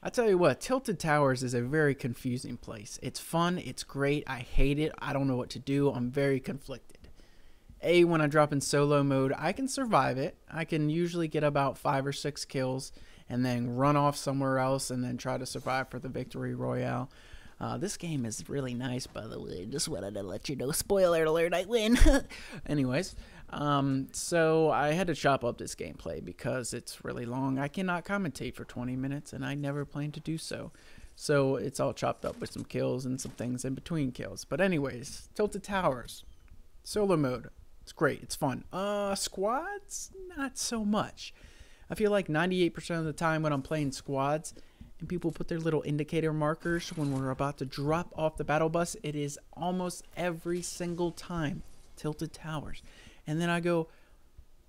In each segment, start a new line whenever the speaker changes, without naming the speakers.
I tell you what, Tilted Towers is a very confusing place. It's fun, it's great, I hate it, I don't know what to do, I'm very conflicted. When I drop in solo mode, I can survive it. I can usually get about 5 or 6 kills and then run off somewhere else and then try to survive for the victory royale. This game is really nice, by the way. Just wanted to let you know. Spoiler alert, I win. Anyways, so I had to chop up this gameplay because it's really long. I cannot commentate for 20 minutes, and I never plan to do so. So it's all chopped up with some kills and some things in between kills. But anyways, Tilted Towers. Solo mode. It's great. It's fun. Squads? Not so much. I feel like 98% of the time when I'm playing squads and people put their little indicator markers when we're about to drop off the battle bus, it is almost every single time Tilted Towers. And then I go,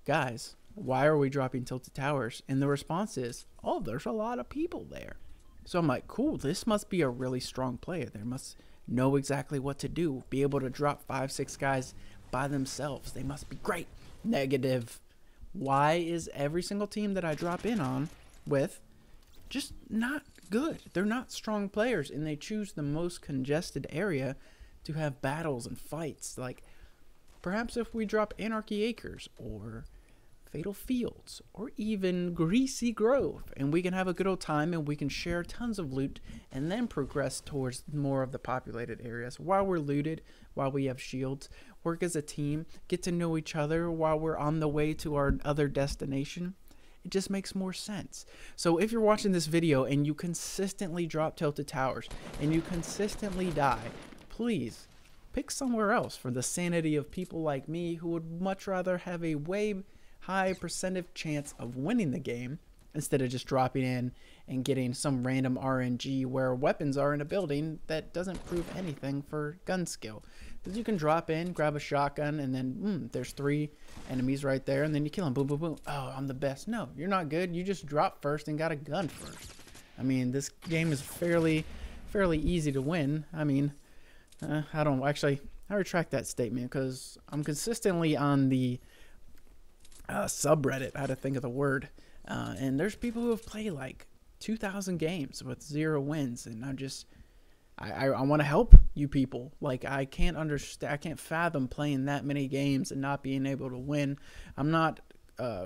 guys, why are we dropping Tilted Towers? And the response is, oh, there's a lot of people there. So I'm like, cool, this must be a really strong player. They must know exactly what to do, be able to drop 5, 6 guys by themselves. They must be great. Negative. Why is every single team that I drop in on with just not good? They're not strong players, and they choose the most congested area to have battles and fights. Like, perhaps if we drop Anarchy Acres or Fatal Fields or even Greasy Grove, and we can have a good old time and we can share tons of loot and then progress towards more of the populated areas while we're looted, while we have shields, work as a team, get to know each other while we're on the way to our other destination. It just makes more sense. So if you're watching this video and you consistently drop Tilted Towers and you consistently die, please pick somewhere else for the sanity of people like me who would much rather have a way high percentage chance of winning the game instead of just dropping in and getting some random RNG where weapons are in a building that doesn't prove anything for gun skill. Because you can drop in, grab a shotgun, and then there's 3 enemies right there, and then you kill them. Boom, boom, boom. Oh, I'm the best. No, you're not good. You just dropped first and got a gun first. I mean, this game is fairly easy to win. I mean, I don't actually. I retract that statement because I'm consistently on the subreddit. I had to think of the word, and there's people who have played like 2,000 games with 0 wins, and I want to help you people. Like, I can't understand, I can't fathom playing that many games and not being able to win. I'm not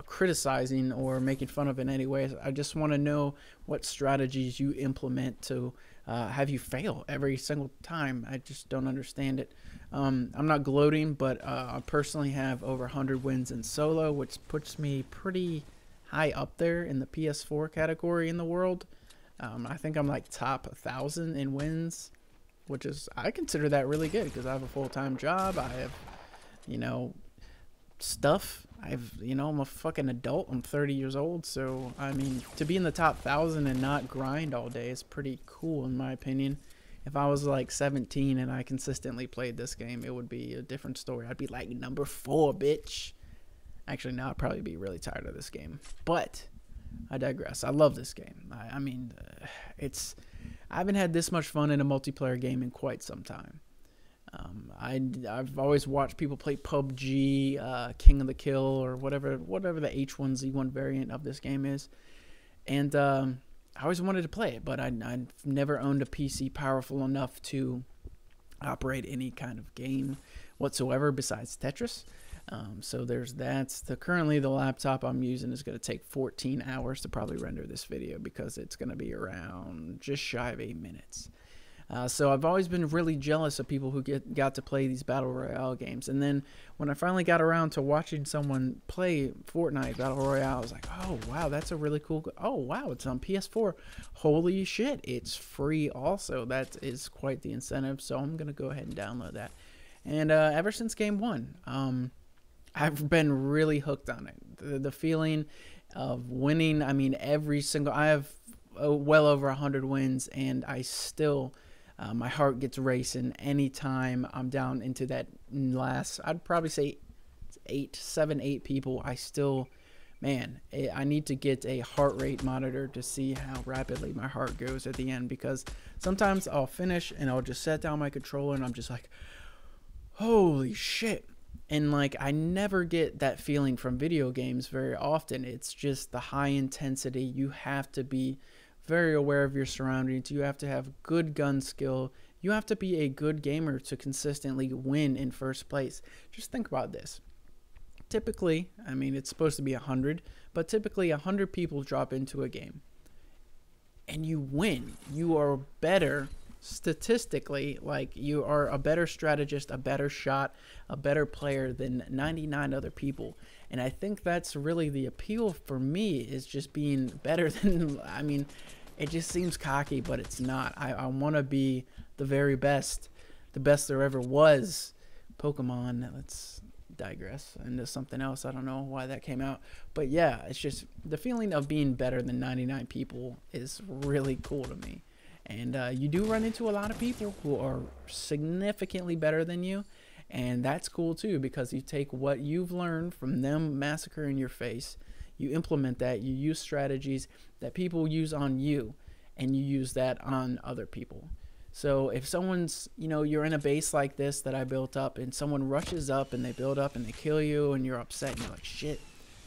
criticizing or making fun of it in any way. I just want to know what strategies you implement to have you fail every single time. I just don't understand it. I'm not gloating, but I personally have over 100 wins in solo, which puts me pretty high up there in the PS4 category in the world. I think I'm like top 1,000 in wins, which is, I consider that really good because I have a full-time job. I have, stuff. I'm a fucking adult. I'm 30 years old. So, I mean, to be in the top 1,000 and not grind all day is pretty cool in my opinion. If I was like 17 and I consistently played this game, it would be a different story. I'd be like number 4, bitch. Actually, now I'd probably be really tired of this game. But I digress. I love this game. I mean, I haven't had this much fun in a multiplayer game in quite some time. I've always watched people play PUBG, King of the Kill, or whatever the H1Z1 variant of this game is, and I always wanted to play it, but I've never owned a PC powerful enough to operate any kind of game whatsoever besides Tetris. So there's that. Currently the laptop I'm using is going to take 14 hours to probably render this video because it's going to be around just shy of 8 minutes. So I've always been really jealous of people who got to play these Battle Royale games. And then when I finally got around to watching someone play FORTNITE Battle Royale, I was like, oh, wow, that's a really cool... Oh, wow, it's on PS4. Holy shit, it's free also. That is quite the incentive, so I'm going to go ahead and download that. And ever since Game 1, I've been really hooked on it. The feeling of winning, I mean, I have well over 100 wins, and I still... my heart gets racing anytime I'm down into that last, I'd probably say 7, 8 people. I still, man, I need to get a heart rate monitor to see how rapidly my heart goes at the end, because sometimes I'll finish and I'll just set down my controller and I'm just like, holy shit. And like, I never get that feeling from video games very often. It's just the high intensity. You have to be very aware of your surroundings. You have to have good gun skill. You have to be a good gamer to consistently win in first place. Just think about this. Typically, I mean, it's supposed to be 100, but typically 100 people drop into a game and you win. You are better statistically, like you are a better strategist, a better shot, a better player than 99 other people. And I think that's really the appeal for me, is just being better than, I mean, it just seems cocky, but it's not. I want to be the very best, the best there ever was. Pokemon, let's digress into something else. I don't know why that came out, but yeah, it's just the feeling of being better than 99 people is really cool to me. And you do run into a lot of people who are significantly better than you, and that's cool too, because you take what you've learned from them massacring your face, you implement that, you use strategies that people use on you, and you use that on other people. So if someone's, you know, you're in a base like this that I built up, and someone rushes up and they build up and they kill you and you're upset and you're like, shit.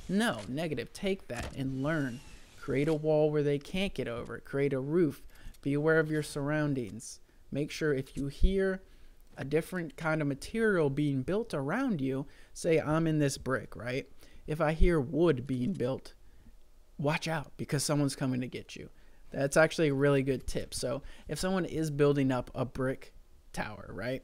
No, negative. Take that and learn. Create a wall where they can't get over it. Create a roof. Be aware of your surroundings. Make sure if you hear a different kind of material being built around you, say I'm in this brick, right? If I hear wood being built, watch out, because someone's coming to get you. That's actually a really good tip. So if someone is building up a brick tower, right?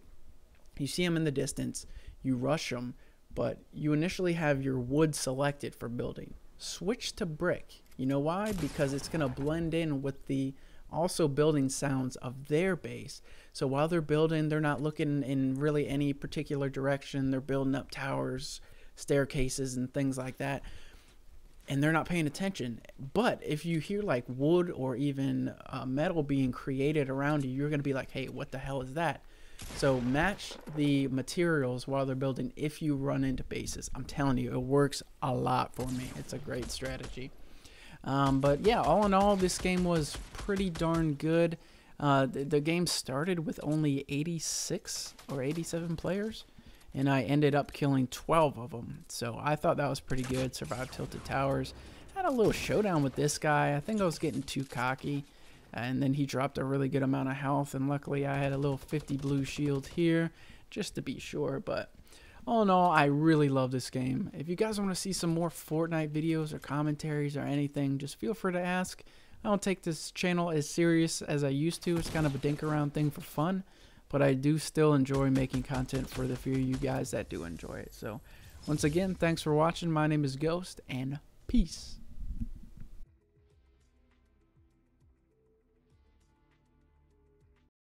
You see them in the distance, you rush them, but you initially have your wood selected for building. Switch to brick. You know why? Because it's going to blend in with the also building sounds of their base. So while they're building, they're not looking in really any particular direction. They're building up towers, staircases, and things like that, and they're not paying attention. But if you hear like wood or even metal being created around you, you're going to be like, hey, what the hell is that? So match the materials while they're building if you run into bases. I'm telling you, it works a lot for me. It's a great strategy. But yeah, all in all, this game was pretty darn good. The game started with only 86 or 87 players, and I ended up killing 12 of them. So I thought that was pretty good. Survived tilted towers. Had a little showdown with this guy. I think I was getting too cocky, and then he dropped a really good amount of health, and luckily I had a little 50 blue shield here just to be sure. But all in all, I really love this game. If you guys want to see some more Fortnite videos or commentaries or anything, just feel free to ask. I don't take this channel as serious as I used to. It's kind of a dink around thing for fun, but I do still enjoy making content for the few of you guys that do enjoy it. So once again, thanks for watching. My name is Ghost, and peace.